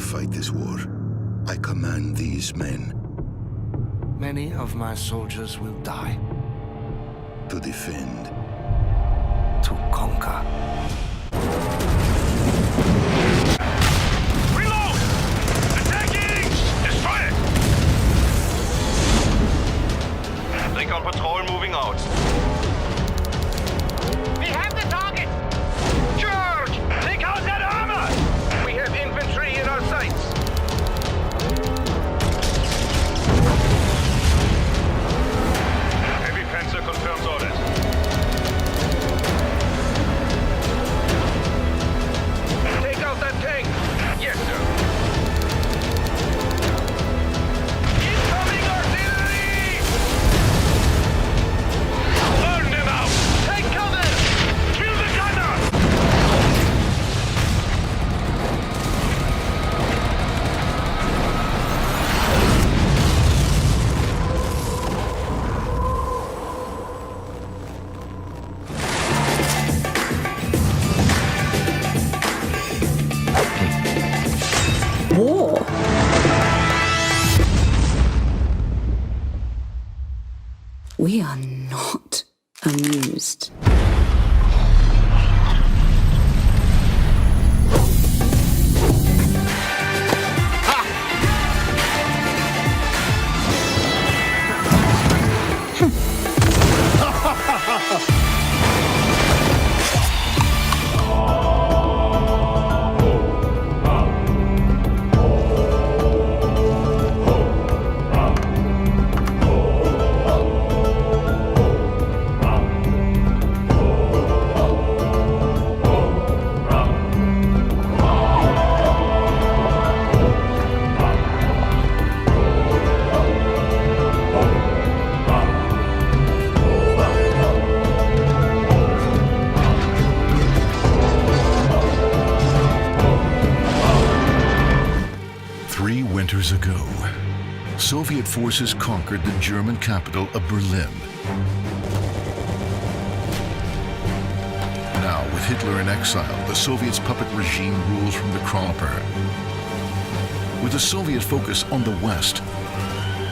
fight this war. I command these men Many of my soldiers will die to defend. to conquer. Reload! Attacking! Destroy it! Recon patrol moving out. We have the target! Charge! Take out that armor! We have infantry in our sights. Heavy Panzer confirms orders. Take out that tank! Yes, sir. Incoming artillery! Burn them out! Take cover! Kill the gunner! War. We are not amused. Winters ago, Soviet forces conquered the German capital of Berlin. Now, with Hitler in exile, the Soviets' puppet regime rules from the Kronper. With the Soviet focus on the West,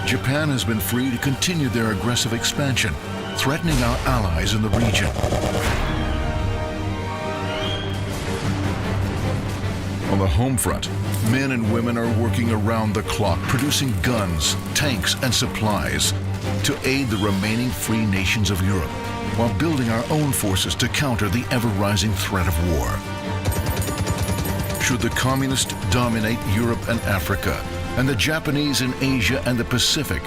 Japan has been free to continue their aggressive expansion, threatening our allies in the region. On the home front, men and women are working around the clock, producing guns, tanks, and supplies to aid the remaining free nations of Europe, while building our own forces to counter the ever-rising threat of war. Should the communists dominate Europe and Africa, and the Japanese in Asia and the Pacific,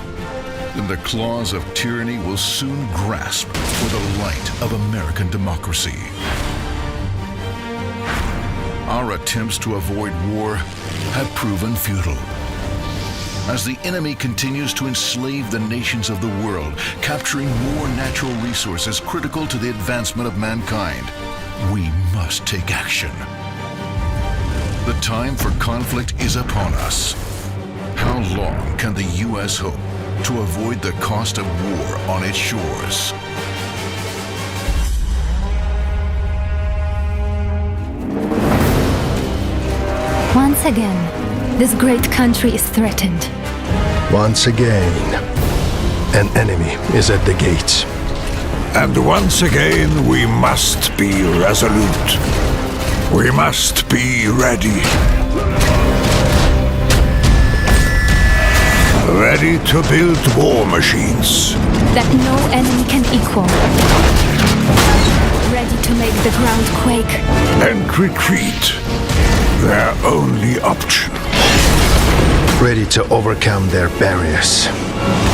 then the claws of tyranny will soon grasp for the light of American democracy. Our attempts to avoid war have proven futile. As the enemy continues to enslave the nations of the world, capturing more natural resources critical to the advancement of mankind, we must take action. The time for conflict is upon us. How long can the U.S. hope to avoid the cost of war on its shores? Once again, this great country is threatened. Once again, an enemy is at the gates. And once again, we must be resolute. We must be ready. Ready to build war machines. That no enemy can equal. Ready to make the ground quake. And retreat. Their only option. Ready to overcome their barriers.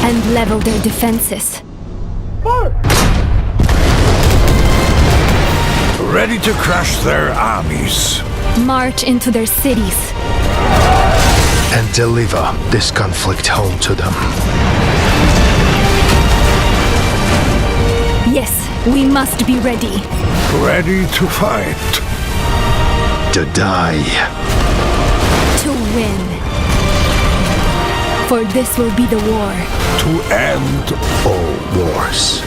And level their defenses. Ready to crush their armies. March into their cities. And deliver this conflict home to them. Yes, we must be ready. Ready to fight. To die. To win. For this will be the war. To end all wars.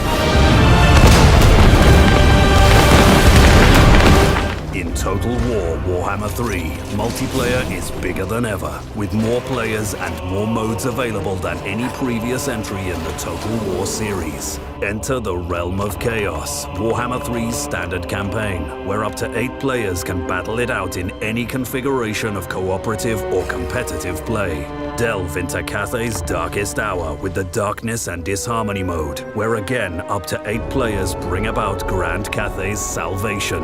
In Total War Warhammer 3, multiplayer is bigger than ever, with more players and more modes available than any previous entry in the Total War series. Enter the Realm of Chaos, Warhammer 3's standard campaign, where up to 8 players can battle it out in any configuration of cooperative or competitive play. Delve into Cathay's darkest hour with the Darkness and Disharmony mode, where again up to 8 players bring about Grand Cathay's salvation,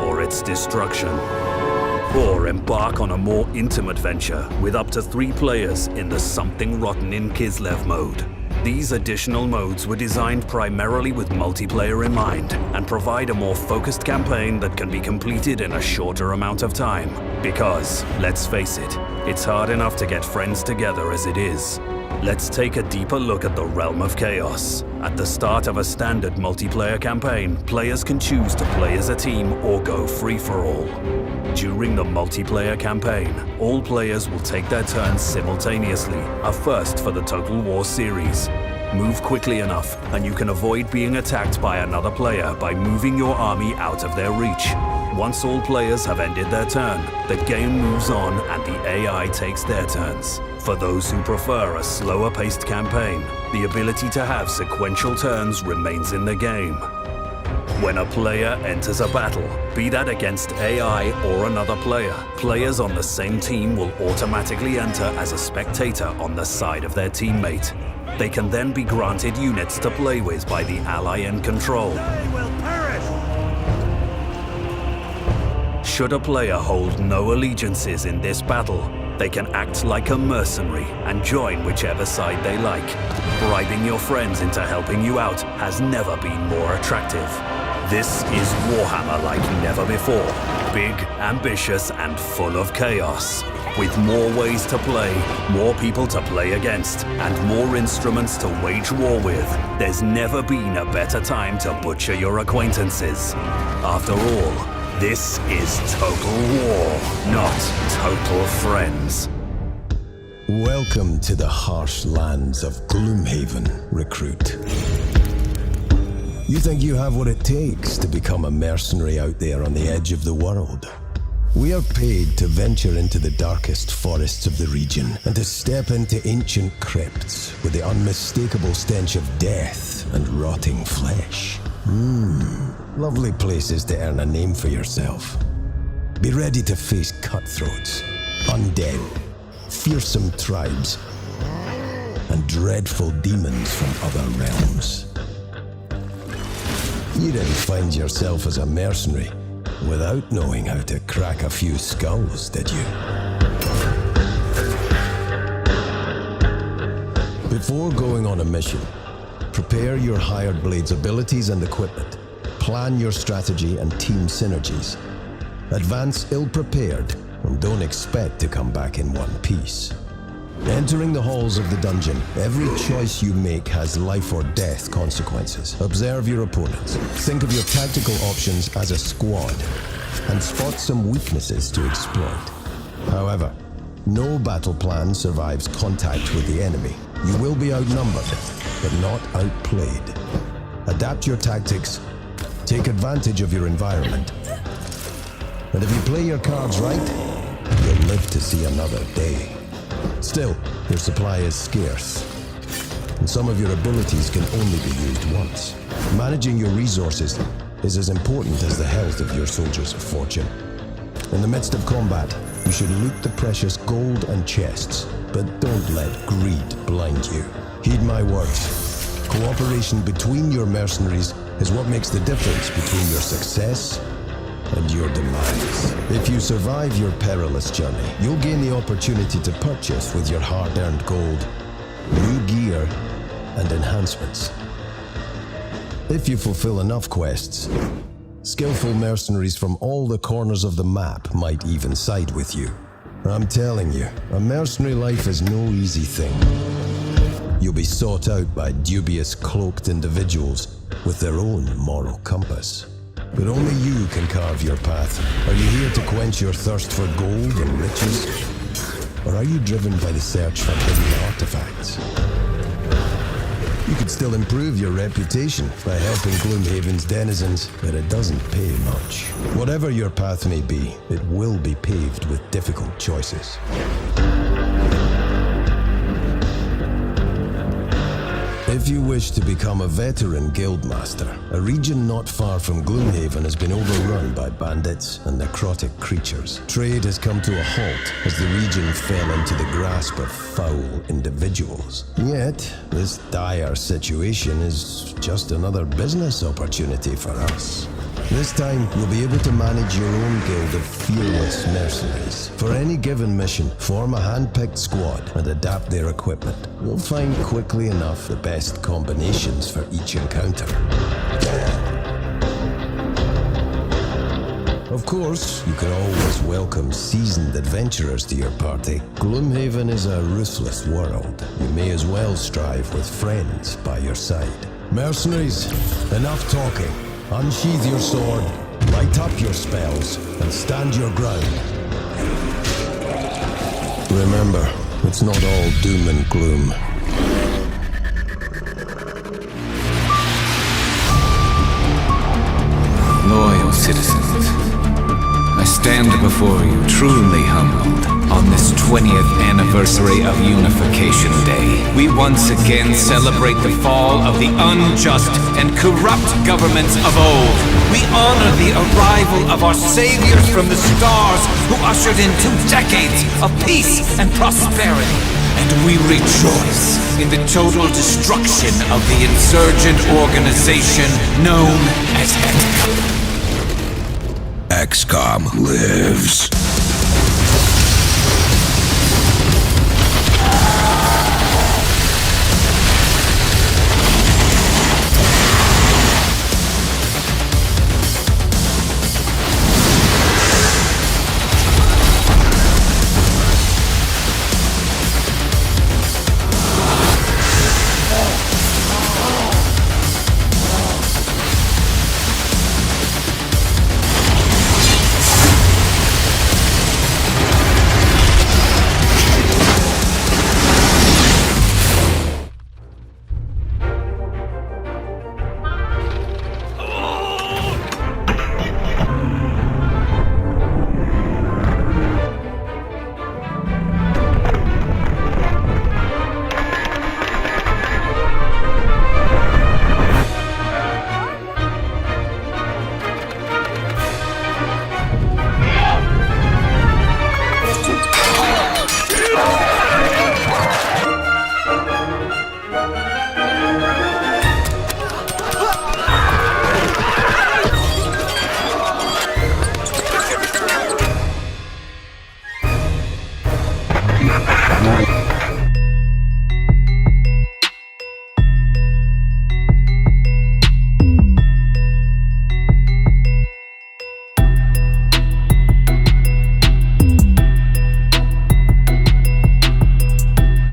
or its destruction. Or embark on a more intimate venture with up to 3 players in the Something Rotten in Kislev mode. These additional modes were designed primarily with multiplayer in mind and provide a more focused campaign that can be completed in a shorter amount of time. Because, let's face it, it's hard enough to get friends together as it is. Let's take a deeper look at the Realm of Chaos. At the start of a standard multiplayer campaign, players can choose to play as a team or go free-for-all. During the multiplayer campaign, all players will take their turns simultaneously, a first for the Total War series. Move quickly enough, and you can avoid being attacked by another player by moving your army out of their reach. Once all players have ended their turn, the game moves on and the AI takes their turns. For those who prefer a slower-paced campaign, the ability to have sequential turns remains in the game. When a player enters a battle, be that against AI or another player, players on the same team will automatically enter as a spectator on the side of their teammate. They can then be granted units to play with by the ally in control. Should a player hold no allegiances in this battle, they can act like a mercenary and join whichever side they like. Bribing your friends into helping you out has never been more attractive. This is Warhammer like never before. Big, ambitious, and full of chaos. With more ways to play, more people to play against, and more instruments to wage war with, there's never been a better time to butcher your acquaintances. After all, this is Total War, not Total Friends. Welcome to the harsh lands of Gloomhaven, recruit. You think you have what it takes to become a mercenary out there on the edge of the world? We are paid to venture into the darkest forests of the region and to step into ancient crypts with the unmistakable stench of death and rotting flesh. Lovely places to earn a name for yourself. Be ready to face cutthroats, undead, fearsome tribes, and dreadful demons from other realms. You didn't find yourself as a mercenary without knowing how to crack a few skulls, did you? Before going on a mission, prepare your hired blade's abilities and equipment. Plan your strategy and team synergies. Advance ill-prepared and don't expect to come back in one piece. Entering the halls of the dungeon, every choice you make has life or death consequences. Observe your opponents. Think of your tactical options as a squad, and spot some weaknesses to exploit. However, no battle plan survives contact with the enemy. You will be outnumbered, but not outplayed. Adapt your tactics, take advantage of your environment, and if you play your cards right, you'll live to see another day. Still, your supply is scarce, and some of your abilities can only be used once. Managing your resources is as important as the health of your soldiers of fortune. In the midst of combat, you should loot the precious gold and chests, but don't let greed blind you. Heed my words. Cooperation between your mercenaries is what makes the difference between your success and your demise. If you survive your perilous journey, you'll gain the opportunity to purchase with your hard-earned gold new gear and enhancements. If you fulfill enough quests, skillful mercenaries from all the corners of the map might even side with you. I'm telling you, a mercenary life is no easy thing. You'll be sought out by dubious, cloaked individuals with their own moral compass. But only you can carve your path. Are you here to quench your thirst for gold and riches? Or are you driven by the search for hidden artifacts? You could still improve your reputation by helping Gloomhaven's denizens, but it doesn't pay much. Whatever your path may be, it will be paved with difficult choices. If you wish to become a veteran guildmaster, a region not far from Gloomhaven has been overrun by bandits and necrotic creatures. Trade has come to a halt as the region fell into the grasp of foul individuals. Yet, this dire situation is just another business opportunity for us. This time, you'll be able to manage your own guild of fearless mercenaries. For any given mission, form a hand-picked squad and adapt their equipment. You'll find quickly enough the best combinations for each encounter. Of course, you can always welcome seasoned adventurers to your party. Gloomhaven is a ruthless world. You may as well strive with friends by your side. Mercenaries, enough talking. Unsheath your sword, light up your spells, and stand your ground. Remember, it's not all doom and gloom. Loyal citizens, I stand before you truly humbled on this 20th anniversary of Unification Day. We once again celebrate the fall of the unjust and corrupt governments of old. We honor the arrival of our saviors from the stars who ushered in 2 decades of peace and prosperity. And we rejoice in the total destruction of the insurgent organization known as XCOM. XCOM lives.